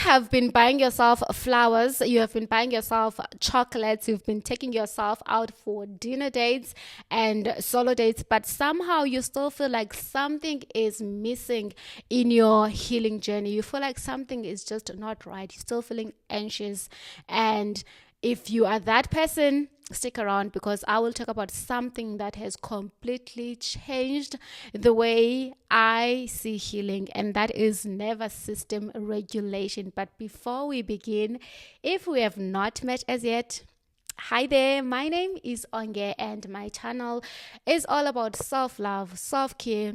have been buying yourself flowers, you have been buying yourself chocolates, you've been taking yourself out for dinner dates and solo dates, but somehow you still feel like something is missing in your healing journey. You feel like something is just not right. You're still feeling anxious. And if you are that person, stick around, because I will talk about something that has completely changed the way I see healing, and that is nervous system regulation. But before we begin, if we have not met as yet, hi there, my name is Onge, and my channel is all about self-love, self-care,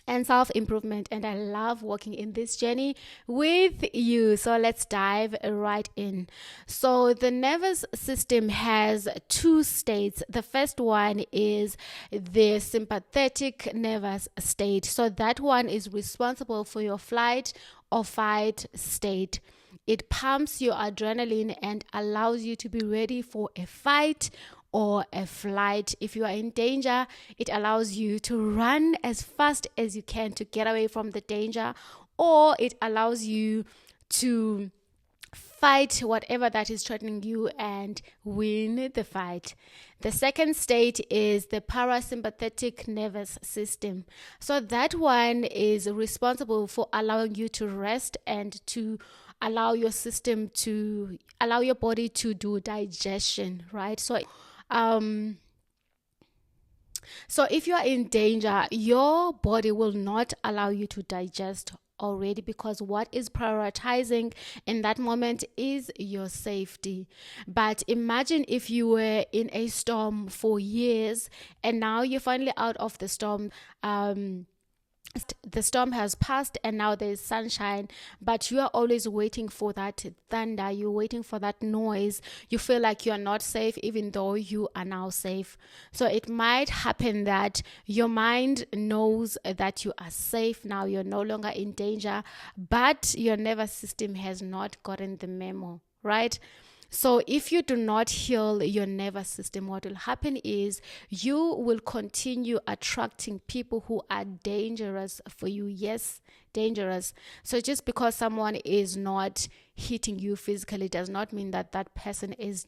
and self-improvement, and I love working in this journey with you. So let's dive right in. So the nervous system has two states. The first one is the sympathetic nervous state. So that one is responsible for your flight or fight state. It pumps your adrenaline and allows you to be ready for a fight or a flight. If you are in danger, it allows you to run as fast as you can to get away from the danger, or it allows you to fight whatever that is threatening you and win the fight. The second state is the parasympathetic nervous system. So that one is responsible for allowing you to rest and to allow your system to allow your body to do digestion, right? So if you are in danger, your body will not allow you to digest already, because what is prioritizing in that moment is your safety. But imagine if you were in a storm for years and now you're finally out of the storm. The storm has passed and now there's sunshine, but you are always waiting for that thunder, you're waiting for that noise. You feel like you're not safe even though you are now safe. So it might happen that your mind knows that you are safe now, you're no longer in danger, but your nervous system has not gotten the memo, right? So if you do not heal your nervous system, what will happen is you will continue attracting people who are dangerous for you. Yes, dangerous. So just because someone is not hitting you physically does not mean that that person is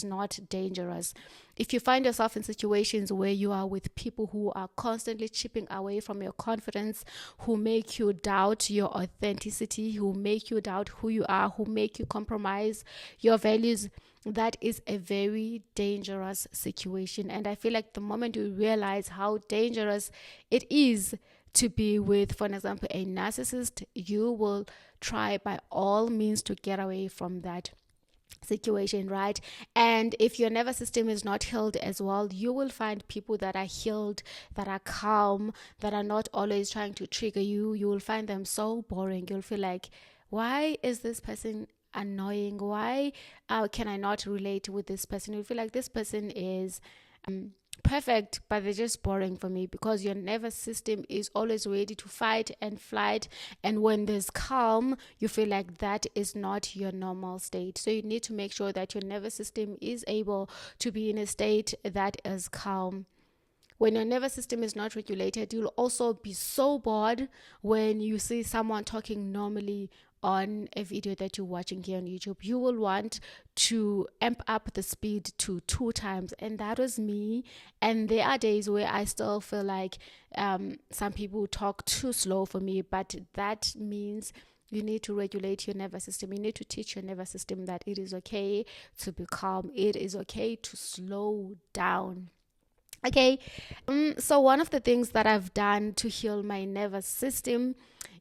not dangerous. If you find yourself in situations where you are with people who are constantly chipping away from your confidence, who make you doubt your authenticity, who make you doubt who you are, who make you compromise your values, that is a very dangerous situation. And I feel like the moment you realize how dangerous it is to be with, for example, a narcissist, you will try by all means to get away from that situation, right? And if your nervous system is not healed as well, you will find people that are healed, that are calm, that are not always trying to trigger you. You will find them so boring. You'll feel like, why is this person annoying? Why can I not relate with this person? You feel like this person is perfect, but they're just boring for me, because your nervous system is always ready to fight and flight. And when there's calm, you feel like that is not your normal state. So you need to make sure that your nervous system is able to be in a state that is calm. When your nervous system is not regulated, you'll also be so bored when you see someone talking normally on a video that you're watching here on YouTube. You will want to amp up the speed to 2 times, and that was me. And there are days where I still feel like some people talk too slow for me, but that means you need to regulate your nervous system. You need to teach your nervous system that it is okay to be calm. It is okay to slow down. Okay, so one of the things that I've done to heal my nervous system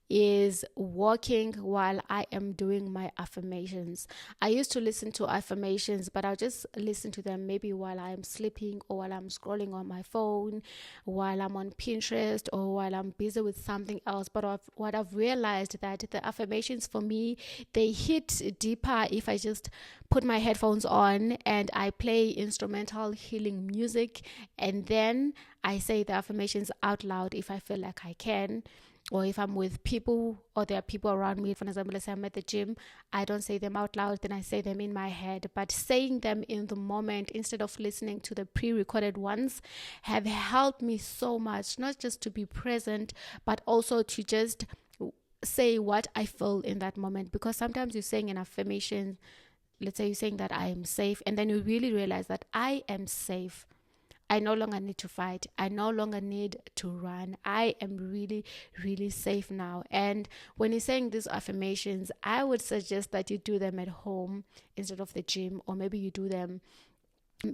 is walking while I am doing my affirmations. I used to listen to affirmations, but I'll just listen to them maybe while I'm sleeping, or while I'm scrolling on my phone, while I'm on Pinterest, or while I'm busy with something else. But what I've realized that the affirmations for me, they hit deeper if I just put my headphones on and I play instrumental healing music, and then I say the affirmations out loud if I feel like I can. Or if I'm with people, or there are people around me, for example, let's say I'm at the gym, I don't say them out loud, then I say them in my head. But saying them in the moment instead of listening to the pre-recorded ones have helped me so much, not just to be present, but also to just say what I feel in that moment, because sometimes you're saying an affirmation. Let's say you're saying that I am safe, and then you really realize that I am safe. I no longer need to fight. I no longer need to run. I am really, really safe now. And when you're saying these affirmations, I would suggest that you do them at home instead of the gym, or maybe you do them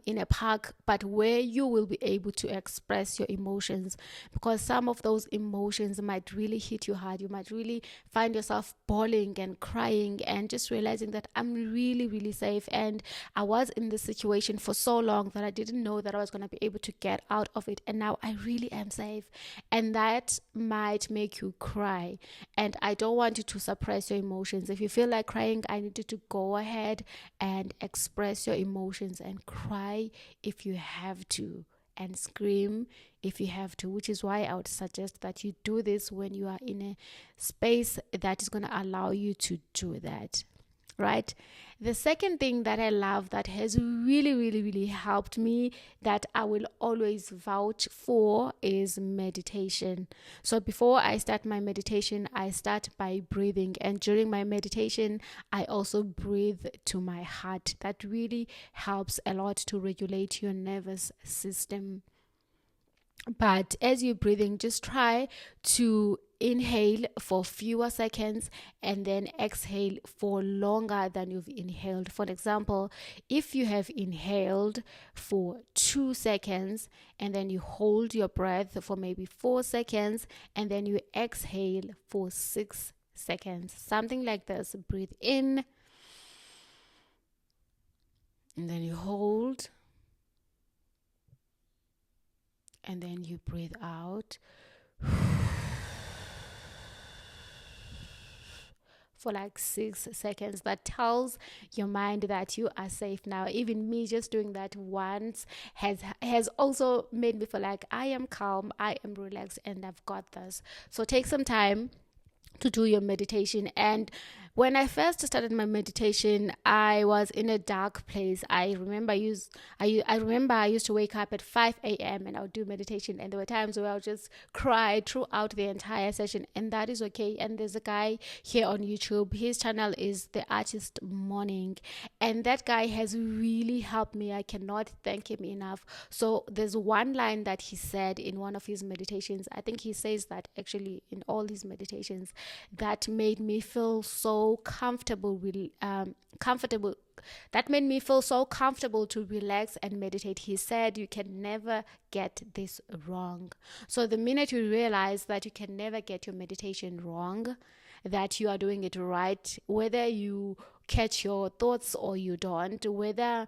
in a park, but where you will be able to express your emotions, because some of those emotions might really hit you hard. You might really find yourself bawling and crying and just realizing that I'm really, really safe, and I was in this situation for so long that I didn't know that I was going to be able to get out of it, and now I really am safe. And that might make you cry, and I don't want you to suppress your emotions. If you feel like crying, I need you to go ahead and express your emotions and cry if you have to, and scream if you have to, which is why I would suggest that you do this when you are in a space that is going to allow you to do that, right? The second thing that I love that has really, really, really helped me, that I will always vouch for, is meditation. So before I start my meditation, I start by breathing. And during my meditation, I also breathe to my heart. That really helps a lot to regulate your nervous system. But as you're breathing, just try to inhale for fewer seconds and then exhale for longer than you've inhaled. For example, if you have inhaled for 2 seconds and then you hold your breath for maybe 4 seconds and then you exhale for 6 seconds, something like this. Breathe in and then you hold and then you breathe out for like 6 seconds. That tells your mind that you are safe now. Even me just doing that once has also made me feel like I am calm, I am relaxed, and I've got this. So take some time to do your meditation. And when I first started my meditation, I was in a dark place. I remember I used to wake up at 5 a.m. and I would do meditation, and there were times where I would just cry throughout the entire session, and that is okay. And there's a guy here on YouTube, his channel is The Artist Morning, and that guy has really helped me. I cannot thank him enough. So there's one line that he said in one of his meditations. I think he says that actually in all his meditations, that made me feel so comfortable that made me feel so comfortable to relax and meditate. He said, you can never get this wrong. So the minute you realize that you can never get your meditation wrong, that you are doing it right, whether you catch your thoughts or you don't, whether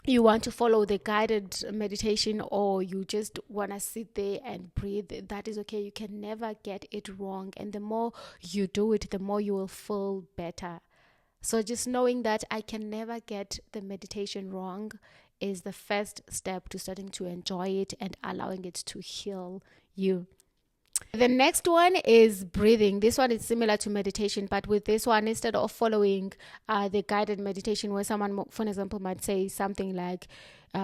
you want to follow the guided meditation or you just want to sit there and breathe, that is okay. You can never get it wrong. And the more you do it, the more you will feel better. So just knowing that I can never get the meditation wrong is the first step to starting to enjoy it and allowing it to heal you. The next one is breathing. This one is similar to meditation, but with this one, instead of following the guided meditation where someone, for example, might say something like,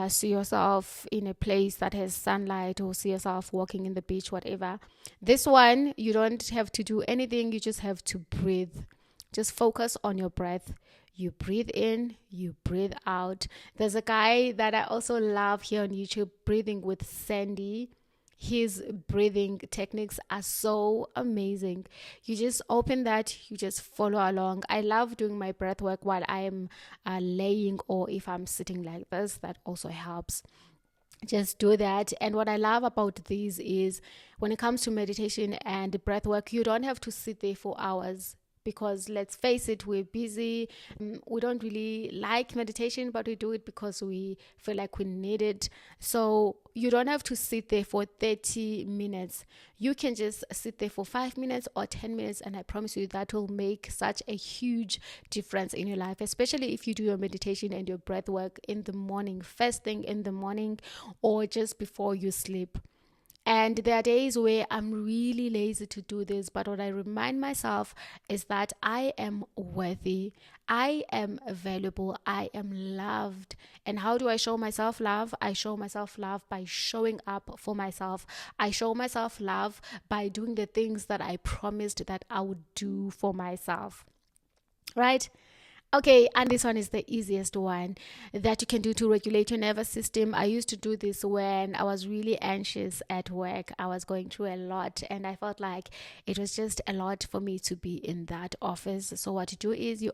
see yourself in a place that has sunlight, or see yourself walking in the beach, whatever. This one, you don't have to do anything. You just have to breathe. Just focus on your breath. You breathe in, you breathe out. There's a guy that I also love here on YouTube, Breathing with Sandy. His breathing techniques are so amazing. You just open that, you just follow along. I love doing my breath work while I am laying, or if I'm sitting like this, that also helps. Just do that. And what I love about these is when it comes to meditation and breath work, you don't have to sit there for hours. Because let's face it, we're busy. We don't really like meditation, but we do it because we feel like we need it. So you don't have to sit there for 30 minutes. You can just sit there for 5 minutes or 10 minutes. And I promise you that will make such a huge difference in your life, especially if you do your meditation and your breath work in the morning, first thing in the morning, or just before you sleep. And there are days where I'm really lazy to do this, but what I remind myself is that I am worthy, I am valuable, I am loved. And how do I show myself love? I show myself love by showing up for myself. I show myself love by doing the things that I promised that I would do for myself. Right? Okay, and this one is the easiest one that you can do to regulate your nervous system. I used to do this when I was really anxious at work. I was going through a lot, and I felt like it was just a lot for me to be in that office. So what you do is you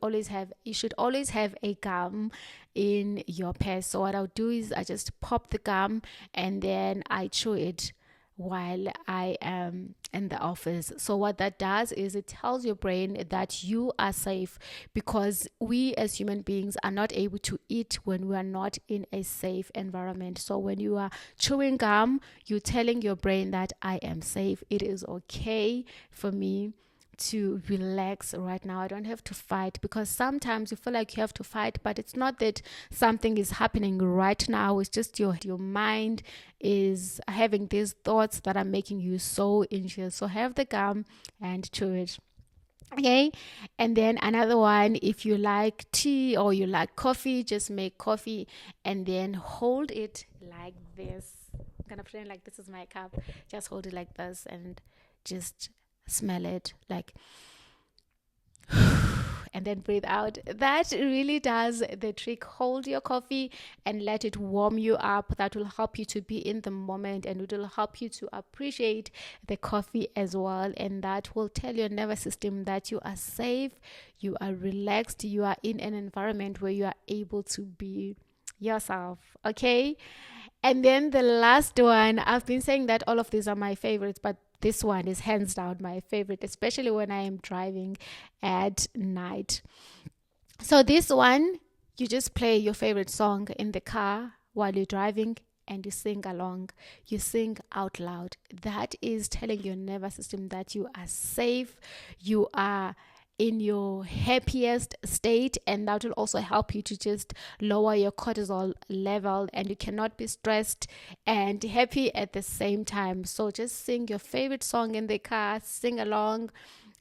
should always have a gum in your purse. So what I'll do is I just pop the gum and then I chew it while I am in the office. So what that does is it tells your brain that you are safe, because we as human beings are not able to eat when we are not in a safe environment. So when you are chewing gum, you're telling your brain that I am safe. It is okay for me to relax right now. I don't have to fight, because sometimes you feel like you have to fight, but it's not that something is happening right now. It's just your mind is having these thoughts that are making you so anxious. So have the gum and chew it. Okay, and then another one, if you like tea or you like coffee, just make coffee and then hold it like this. I'm gonna pretend like this is my cup. Just hold it like this and just smell it, like, and then breathe out. That really does the trick. Hold your coffee and let it warm you up. That will help you to be in the moment, and it will help you to appreciate the coffee as well. And that will tell your nervous system that you are safe, you are relaxed, you are in an environment where you are able to be yourself. Okay. And then the last one, I've been saying that all of these are my favorites, but this one is hands down my favorite, especially when I am driving at night. So this one, you just play your favorite song in the car while you're driving and you sing along. You sing out loud. That is telling your nervous system that you are safe, you are in your happiest state, and that will also help you to just lower your cortisol level, and you cannot be stressed and happy at the same time. So just sing your favorite song in the car, sing along,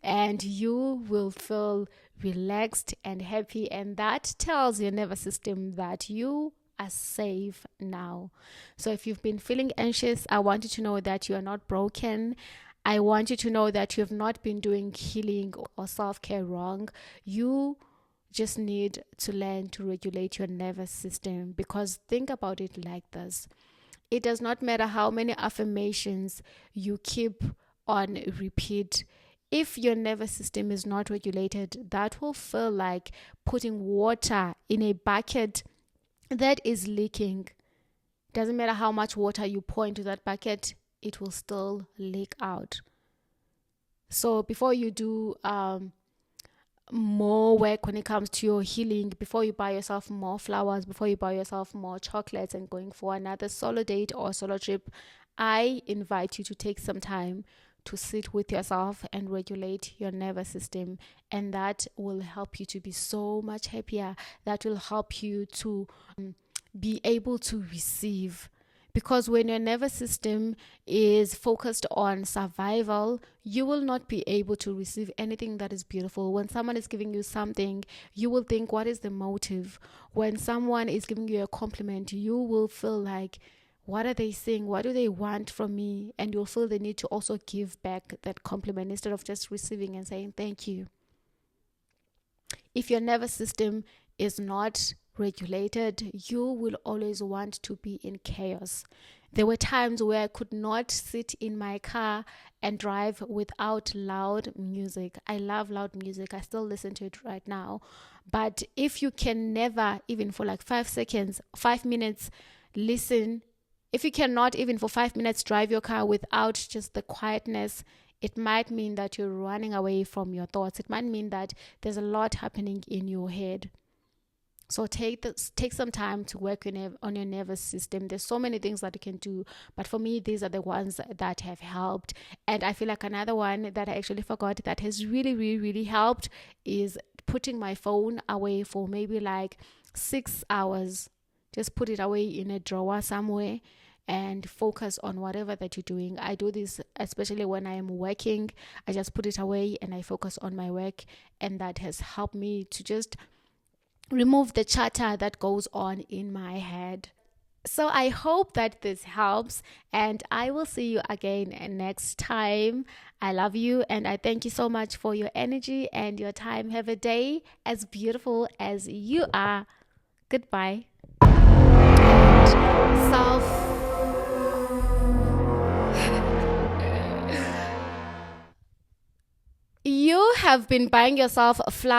and you will feel relaxed and happy, and that tells your nervous system that you are safe now. So if you've been feeling anxious, I want you to know that you are not broken. I want you to know that you have not been doing healing or self-care wrong. You just need to learn to regulate your nervous system, because think about it like this. It does not matter how many affirmations you keep on repeat. If your nervous system is not regulated, that will feel like putting water in a bucket that is leaking. Doesn't matter how much water you pour into that bucket, it will still leak out. So before you do more work when it comes to your healing, before you buy yourself more flowers, before you buy yourself more chocolates and going for another solo date or solo trip, I invite you to take some time to sit with yourself and regulate your nervous system, and that will help you to be so much happier. That will help you to be able to receive, because when your nervous system is focused on survival, you will not be able to receive anything that is beautiful. When someone is giving you something, you will think, what is the motive? When someone is giving you a compliment, you will feel like, what are they saying? What do they want from me? And you'll feel the need to also give back that compliment instead of just receiving and saying thank you. If your nervous system is not regulated, you will always want to be in chaos. There were times where I could not sit in my car and drive without loud music. I love loud music. I still listen to it right now. But if you can never, even for like 5 seconds, 5 minutes, listen, if you cannot even for 5 minutes drive your car without just the quietness, it might mean that you're running away from your thoughts. It might mean that there's a lot happening in your head. So take some time to work on your nervous system. There's so many things that you can do, but for me, these are the ones that have helped. And I feel like another one that I actually forgot that has really, really, really helped is putting my phone away for maybe like 6 hours. Just put it away in a drawer somewhere and focus on whatever that you're doing. I do this especially when I am working. I just put it away and I focus on my work, and that has helped me to just remove the chatter that goes on in my head. So I hope that this helps, and I will see you again next time. I love you, and I thank you so much for your energy and your time. Have a day as beautiful as you are. Goodbye. Self. You have been buying yourself flowers.